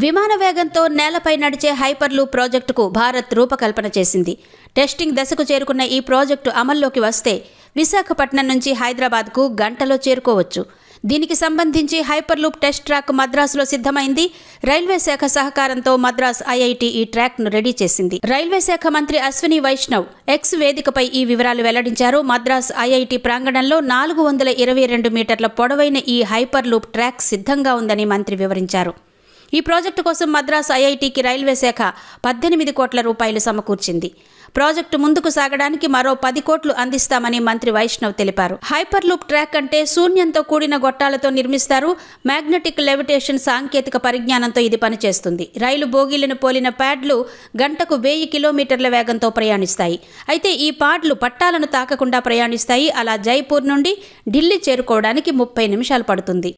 విమాన వేగంతో నేలపై నడిచే హైపర్లూప్ ప్రాజెక్టుకు భారత్ రూపకల్పన చేసింది. టెస్టింగ్ దశకు చేరుకున్న ఈ ప్రాజెక్టు అమల్లోకి వస్తే విశాఖపట్నం నుంచి హైదరాబాద్కు గంటలో చేరుకోవచ్చు. దీనికి సంబంధించి హైపర్లూప్ టెస్ట్ ట్రాక్ మద్రాసులో సిద్ధమైంది. రైల్వే శాఖ సహకారంతో మద్రాస్ ఐఐటి ఈ ట్రాక్ను రెడీ చేసింది. రైల్వే శాఖ మంత్రి అశ్విని వైష్ణవ్ ఎక్స్ వేదికపై ఈ వివరాలు వెల్లడించారు. మద్రాస్ ఐఐటి ప్రాంగణంలో 422 మీటర్ల పొడవైన ఈ హైపర్లూప్ ట్రాక్ సిద్ధంగా ఉందని మంత్రి వివరించారు. ఈ ప్రాజెక్టు కోసం మద్రాస్ ఐఐటికి రైల్వే శాఖ 18 కోట్ల రూపాయలు సమకూర్చింది. ప్రాజెక్టు ముందుకు సాగడానికి మరో 10 కోట్లు అందిస్తామని మంత్రి వైష్ణవ్ తెలిపారు. హైపర్లూప్ ట్రాక్ అంటే శూన్యంతో కూడిన గొట్టాలతో నిర్మిస్తారు. మ్యాగ్నెటిక్ లెవిటేషన్ సాంకేతిక పరిజ్ఞానంతో ఇది పనిచేస్తుంది. రైలు బోగీలను పోలిన ప్యాడ్లు గంటకు 1000 కిలోమీటర్ల వేగంతో ప్రయాణిస్తాయి. అయితే ఈ ప్యాడ్లు పట్టాలను తాకకుండా ప్రయాణిస్తాయి. అలా జైపూర్ నుండి ఢిల్లీ చేరుకోవడానికి 30 నిమిషాలు పడుతుంది.